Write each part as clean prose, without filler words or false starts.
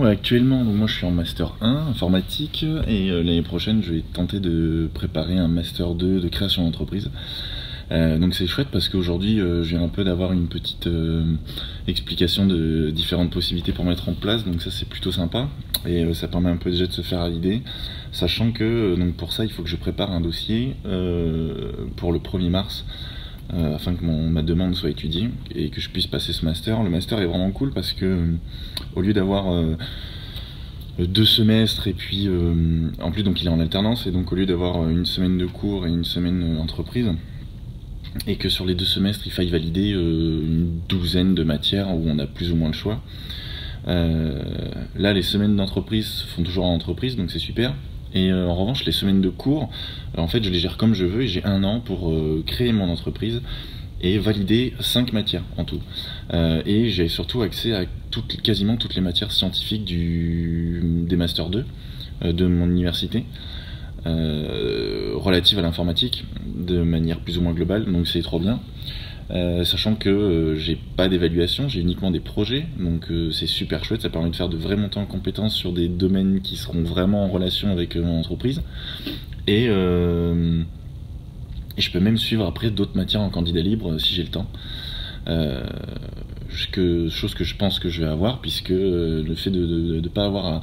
Bon, actuellement, donc moi je suis en Master 1 informatique et l'année prochaine je vais tenter de préparer un Master 2 de création d'entreprise. Donc c'est chouette parce qu'aujourd'hui je viens un peu d'avoir une petite explication de différentes possibilités pour mettre en place, donc ça c'est plutôt sympa et ça permet un peu déjà de se faire à l'idée, sachant que donc pour ça il faut que je prépare un dossier pour le 1er mars. Afin que ma demande soit étudiée et que je puisse passer ce master. Le master est vraiment cool parce que au lieu d'avoir 2 semestres et puis en plus donc il est en alternance, et donc au lieu d'avoir une semaine de cours et une semaine d'entreprise, et que sur les 2 semestres il faille valider une douzaine de matières où on a plus ou moins le choix. Là les semaines d'entreprise se font toujours en entreprise, donc c'est super. Et en revanche les semaines de cours, en fait je les gère comme je veux et j'ai 1 an pour créer mon entreprise et valider 5 matières en tout. Et j'ai surtout accès à quasiment toutes les matières scientifiques des Master 2 de mon université, relatives à l'informatique de manière plus ou moins globale, donc c'est trop bien. Sachant que j'ai pas d'évaluation, j'ai uniquement des projets, donc c'est super chouette, ça permet de faire de vraies montées en compétences sur des domaines qui seront vraiment en relation avec mon entreprise. Et je peux même suivre après d'autres matières en candidat libre si j'ai le temps. Chose que je pense que je vais avoir, puisque le fait de pas avoir à...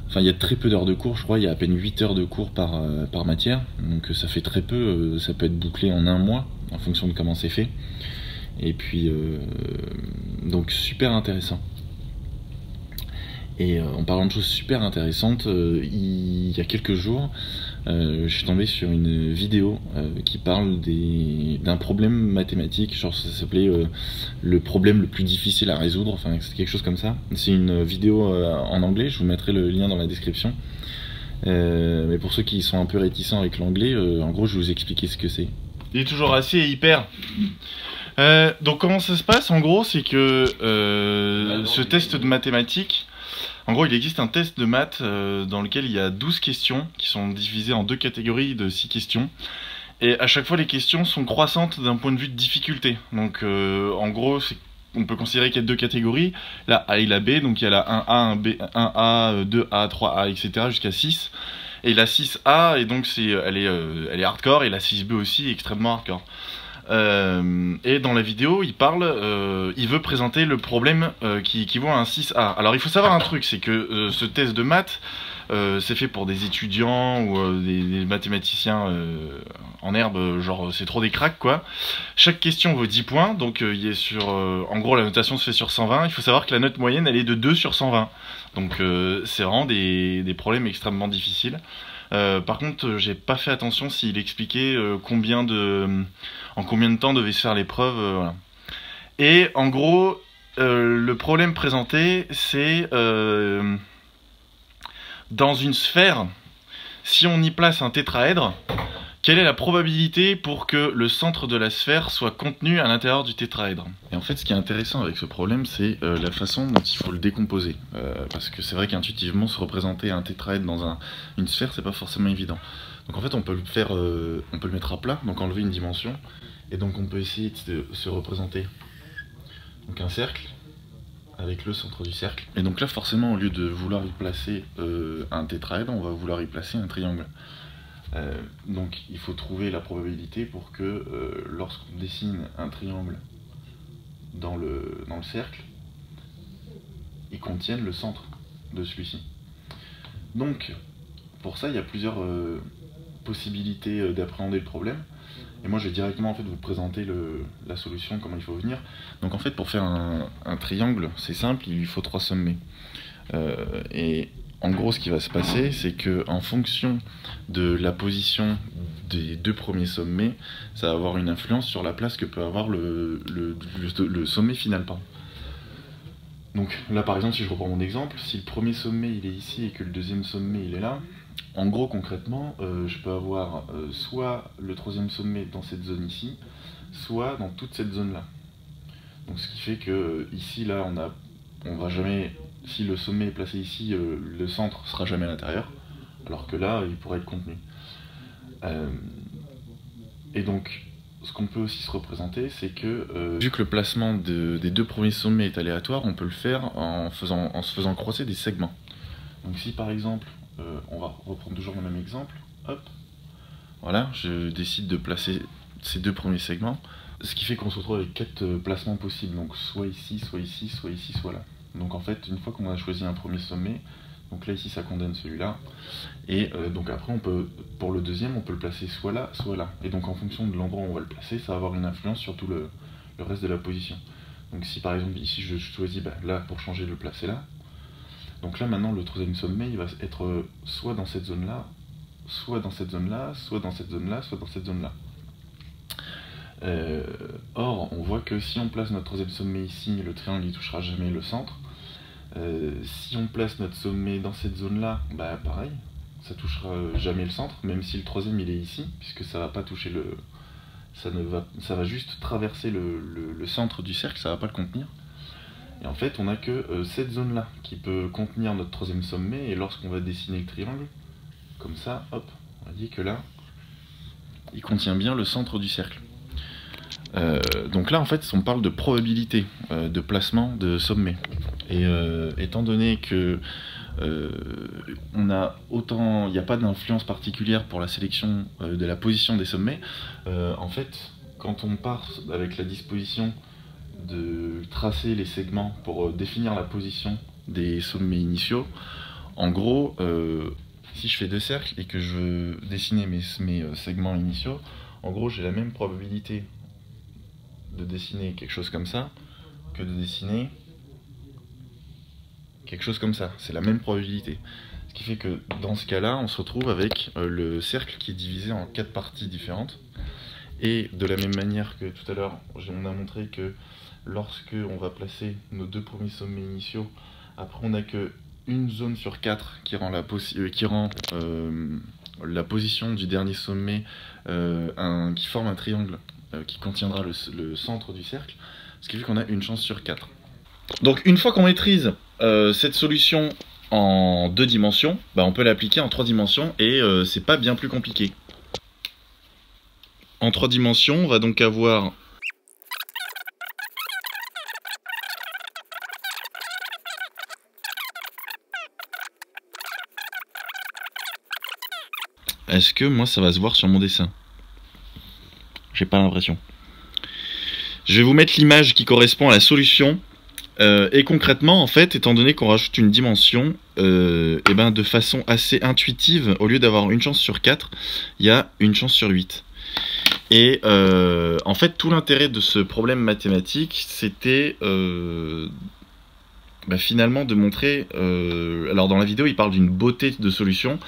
Enfin, il y a très peu d'heures de cours, je crois, il y a à peine 8 heures de cours par matière, donc ça fait très peu, ça peut être bouclé en 1 mois, en fonction de comment c'est fait. Et puis, donc super intéressant. Et en parlant de choses super intéressantes, il y a quelques jours, je suis tombé sur une vidéo qui parle d'un problème mathématique, genre ça s'appelait le problème le plus difficile à résoudre, enfin c'est quelque chose comme ça. C'est une vidéo en anglais, je vous mettrai le lien dans la description. Mais pour ceux qui sont un peu réticents avec l'anglais, en gros je vais vous expliquer ce que c'est. Il est toujours assis et hyper. Donc comment ça se passe en gros, c'est que ce test de mathématiques, en gros il existe un test de maths dans lequel il y a 12 questions qui sont divisées en 2 catégories de 6 questions. Et à chaque fois les questions sont croissantes d'un point de vue de difficulté. Donc en gros on peut considérer qu'il y a 2 catégories, la A et la B, donc il y a la 1A, 1A, 2A, 3A, etc. jusqu'à 6. Et la 6A, et donc elle est hardcore, et la 6B aussi extrêmement hardcore. Et dans la vidéo, il veut présenter le problème qui équivaut à un 6A. Alors il faut savoir un truc, c'est que ce test de maths, c'est fait pour des étudiants ou des mathématiciens en herbe, genre c'est trop des cracks quoi. Chaque question vaut 10 points, donc il est en gros la notation se fait sur 120, il faut savoir que la note moyenne elle est de 2 sur 120. Donc c'est vraiment des problèmes extrêmement difficiles. Par contre, j'ai pas fait attention s'il expliquait en combien de temps devait se faire l'épreuve. Voilà. Et en gros, le problème présenté, c'est dans une sphère, si on y place un tétraèdre, quelle est la probabilité pour que le centre de la sphère soit contenu à l'intérieur du tétraèdre? Et en fait, ce qui est intéressant avec ce problème, c'est la façon dont il faut le décomposer. Parce que c'est vrai qu'intuitivement, se représenter un tétraèdre dans une sphère, c'est pas forcément évident. Donc en fait, on peut le mettre à plat, donc enlever une dimension, et donc on peut essayer de se représenter donc un cercle, avec le centre du cercle. Et donc là, forcément, au lieu de vouloir y placer un tétraèdre, on va vouloir y placer un triangle. Donc il faut trouver la probabilité pour que lorsqu'on dessine un triangle dans le cercle, il contienne le centre de celui-ci. Donc pour ça il y a plusieurs possibilités d'appréhender le problème, et moi je vais directement en fait vous présenter la solution, comment il faut venir. Donc en fait pour faire un triangle c'est simple, il lui faut 3 sommets. Et en gros, ce qui va se passer, c'est que en fonction de la position des 2 premiers sommets, ça va avoir une influence sur la place que peut avoir le sommet final. Pardon. Donc là, par exemple, si je reprends mon exemple, si le premier sommet il est ici et que le deuxième sommet il est là, en gros, concrètement, je peux avoir soit le 3e sommet dans cette zone ici, soit dans toute cette zone-là. Donc ce qui fait que ici, là, on va jamais... Si le sommet est placé ici, le centre sera jamais à l'intérieur, alors que là, il pourrait être contenu. Et donc, ce qu'on peut aussi se représenter, c'est que vu que le placement des deux premiers sommets est aléatoire, on peut le faire en se faisant croiser des segments. Donc si par exemple, on va reprendre toujours le même exemple, hop, voilà, je décide de placer ces deux premiers segments, ce qui fait qu'on se retrouve avec 4 placements possibles, donc soit ici, soit ici, soit ici, soit là. Donc en fait, une fois qu'on a choisi un premier sommet, donc là ici ça condamne celui-là, et donc après on peut, pour le deuxième, on peut le placer soit là, soit là. Et donc en fonction de l'endroit où on va le placer, ça va avoir une influence sur tout le reste de la position. Donc si par exemple ici je choisis là pour changer, le placer là, donc là maintenant le troisième sommet il va être soit dans cette zone là, soit dans cette zone là, soit dans cette zone là, soit dans cette zone là. Or on voit que si on place notre troisième sommet ici, le triangle il touchera jamais le centre. Si on place notre sommet dans cette zone là, bah pareil, ça touchera jamais le centre, même si le troisième il est ici, puisque ça va pas toucher ça va juste traverser le centre du cercle, ça va pas le contenir. Et en fait on a que cette zone là qui peut contenir notre troisième sommet, et lorsqu'on va dessiner le triangle, comme ça, hop, on dit que là, il contient bien le centre du cercle. Donc là en fait on parle de probabilité de placement de sommet. Et étant donné que il n'y a pas d'influence particulière pour la sélection de la position des sommets, en fait quand on part avec la disposition de tracer les segments pour définir la position des sommets initiaux, en gros si je fais 2 cercles et que je veux dessiner mes segments initiaux, en gros j'ai la même probabilité de dessiner quelque chose comme ça que de dessiner quelque chose comme ça. C'est la même probabilité. Ce qui fait que dans ce cas-là, on se retrouve avec le cercle qui est divisé en 4 parties différentes. Et de la même manière que tout à l'heure, on a montré que lorsque on va placer nos 2 premiers sommets initiaux, après on n'a que une zone sur 4 qui rend la position du dernier sommet qui forme un triangle qui contiendra le centre du cercle, ce qui fait qu'on a une chance sur 4. Donc une fois qu'on maîtrise cette solution en 2 dimensions, on peut l'appliquer en 3 dimensions et c'est pas bien plus compliqué. En 3 dimensions, on va donc avoir Est-ce que moi ça va se voir sur mon dessin? J'ai pas l'impression. Je vais vous mettre l'image qui correspond à la solution. Et concrètement, en fait, étant donné qu'on rajoute une dimension, de façon assez intuitive, au lieu d'avoir une chance sur 4, il y a une chance sur 8. Et en fait, tout l'intérêt de ce problème mathématique, c'était finalement de montrer... alors dans la vidéo, il parle d'une beauté de solution.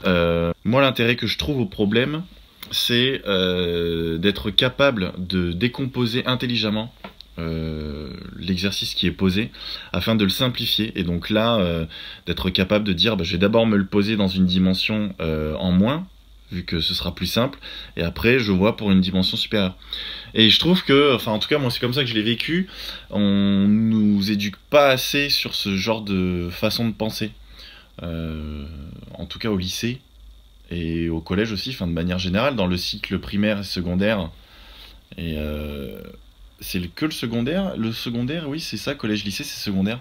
Moi, l'intérêt que je trouve au problème, c'est d'être capable de décomposer intelligemment l'exercice qui est posé afin de le simplifier, et donc là d'être capable de dire je vais d'abord me le poser dans une dimension en moins, vu que ce sera plus simple, et après je vois pour une dimension supérieure. Et je trouve que, en tout cas moi c'est comme ça que je l'ai vécu, on nous éduque pas assez sur ce genre de façon de penser, en tout cas au lycée et au collège aussi, de manière générale, dans le cycle primaire et secondaire. Et c'est que le secondaire. Le secondaire, oui, c'est ça, collège-lycée, c'est secondaire.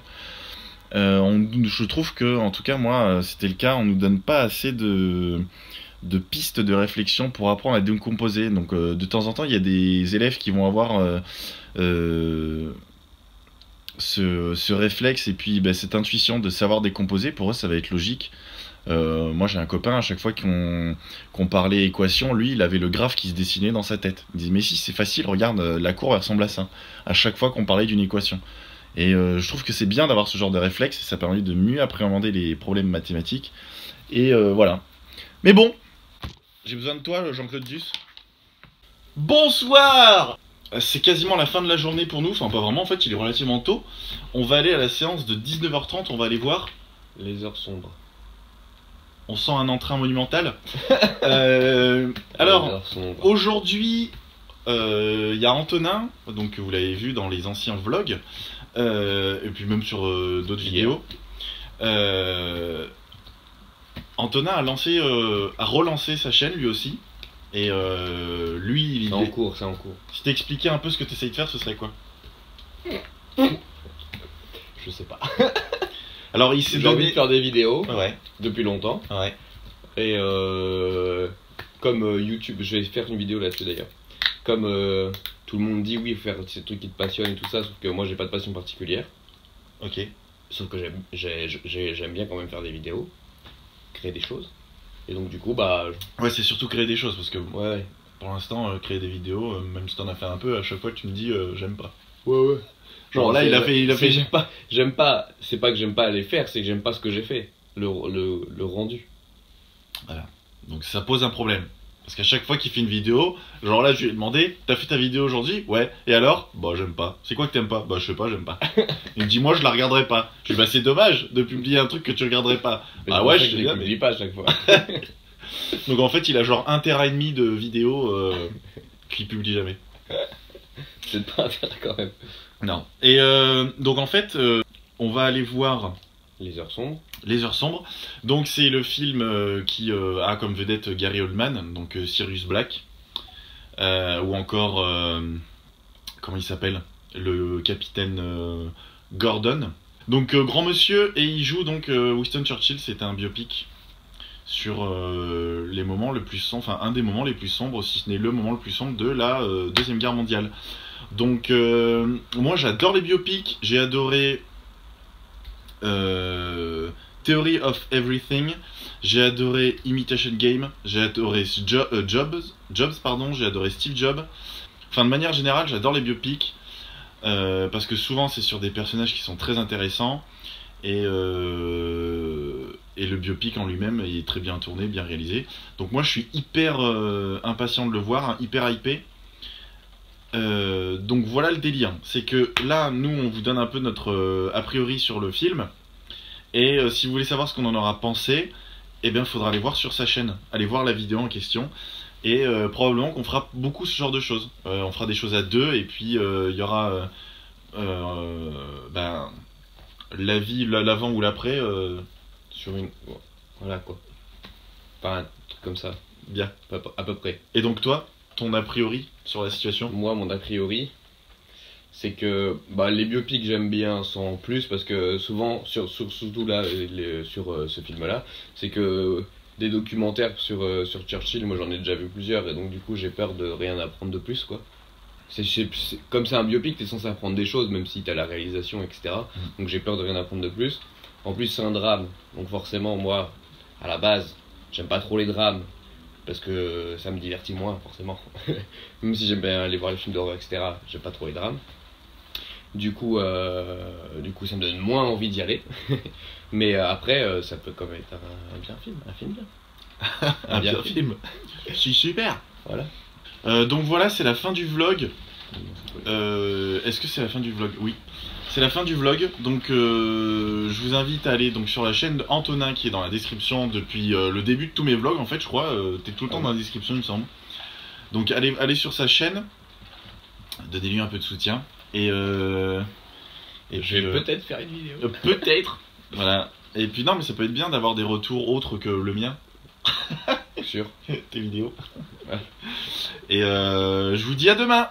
Je trouve que, en tout cas, moi, c'était le cas, on nous donne pas assez de pistes de réflexion pour apprendre à décomposer. Donc, de temps en temps, il y a des élèves qui vont avoir ce réflexe et puis cette intuition de savoir décomposer. Pour eux, ça va être logique. Moi j'ai un copain, à chaque fois qu'on parlait équation, lui il avait le graphe qui se dessinait dans sa tête. Il disait mais si c'est facile, regarde la courbe elle ressemble à ça, à chaque fois qu'on parlait d'une équation. Et je trouve que c'est bien d'avoir ce genre de réflexe, ça permet de mieux appréhender les problèmes mathématiques. Et voilà. Mais bon, j'ai besoin de toi Jean-Claude Duss. Bonsoir. C'est quasiment la fin de la journée pour nous, enfin pas vraiment en fait, il est relativement tôt. On va aller à la séance de 19h30, on va aller voir les heures sombres. On sent un entrain monumental. Alors, aujourd'hui, il y a Antonin, donc vous l'avez vu dans les anciens vlogs, et puis même sur d'autres vidéos. Antonin a relancé sa chaîne lui aussi, Et lui, C'est en cours, c'est en cours. si t'expliquais un peu ce que t'essayes de faire, ce serait quoi? Je sais pas. Alors il s'est J'ai envie donné... de faire des vidéos Ouais, depuis longtemps. ouais. Et comme YouTube, je vais faire une vidéo là-dessus d'ailleurs. Comme tout le monde dit, oui, il faut faire ces trucs qui te passionnent et tout ça, sauf que moi j'ai pas de passion particulière. Ok. Sauf que j'aime bien quand même faire des vidéos, créer des choses. Et donc du coup, bah, Ouais, c'est surtout créer des choses, parce que ouais. pour l'instant, créer des vidéos, même si t'en as fait un peu, à chaque fois tu me dis j'aime pas. Ouais. Genre là, il a fait... J'aime pas, c'est pas que j'aime pas les faire, c'est que j'aime pas ce que j'ai fait, le rendu. Voilà. Donc ça pose un problème. Parce qu'à chaque fois qu'il fait une vidéo, genre là je lui ai demandé, t'as fait ta vidéo aujourd'hui? Ouais. Et alors? Bah j'aime pas. C'est quoi que t'aimes pas? Bah je sais pas, j'aime pas. Il me dit moi je la regarderai pas. Je lui dis bah c'est dommage de publier un truc que tu regarderais pas. Mais Ah ouais, je je les sais publie pas à chaque fois. Donc en fait il a genre 1,5 TB de vidéos qu'il publie jamais. C'est pas intéressant quand même. Non. Et donc en fait on va aller voir Les heures sombres. Les Heures Sombres. Donc c'est le film qui a comme vedette Gary Oldman, donc Sirius Black, ou encore comment il s'appelle, le capitaine Gordon. Donc grand monsieur, et il joue donc Winston Churchill. C'est un biopic sur les moments le plus sombres, enfin un des moments les plus sombres, si ce n'est le moment le plus sombre de la Deuxième Guerre mondiale. Donc moi j'adore les biopics, j'ai adoré Theory of Everything, j'ai adoré Imitation Game, j'ai adoré Jobs, pardon, j'ai adoré Steve Jobs. Enfin de manière générale j'adore les biopics parce que souvent c'est sur des personnages qui sont très intéressants et le biopic en lui-même est très bien tourné, bien réalisé. Donc moi je suis hyper impatient de le voir, hein, hyper hypé. Donc voilà le délire, c'est que là nous on vous donne un peu notre a priori sur le film. Et si vous voulez savoir ce qu'on en aura pensé, eh bien il faudra aller voir sur sa chaîne, aller voir la vidéo en question. Et probablement qu'on fera beaucoup ce genre de choses. On fera des choses à deux, et puis il y aura ben, l'avis, l'avant ou l'après. Sur une. Voilà quoi. Pas un truc comme ça. Bien. À peu près. Et donc toi, ton a priori sur la situation? Moi, mon a priori, c'est que bah, les biopics j'aime bien sans plus parce que souvent, surtout là, sur ce film-là, c'est que des documentaires sur Churchill, moi j'en ai déjà vu plusieurs et donc du coup j'ai peur de rien apprendre de plus quoi. Comme c'est un biopic, t'es censé apprendre des choses même si t'as la réalisation etc. Donc j'ai peur de rien apprendre de plus. En plus c'est un drame, donc forcément moi, à la base, j'aime pas trop les drames. Parce que ça me divertit moins forcément. Même si j'aime bien aller voir les films d'horreur etc. J'aime pas trop les drames. Du coup ça me donne moins envie d'y aller. Mais après ça peut quand même être un bien film, un film bien. Un bien film. Si, super. Voilà. Donc voilà, c'est la fin du vlog. Est-ce que c'est la fin du vlog? Oui. C'est la fin du vlog, donc je vous invite à aller donc, sur la chaîne d'Antonin qui est dans la description depuis le début de tous mes vlogs en fait je crois, t'es tout le temps dans la description il me semble. Donc allez sur sa chaîne, donnez-lui un peu de soutien et je vais peut-être faire une vidéo. Peut-être. Voilà. Et puis non mais ça peut être bien d'avoir des retours autres que le mien. Sûr. Tes vidéos. Ouais. Et je vous dis à demain.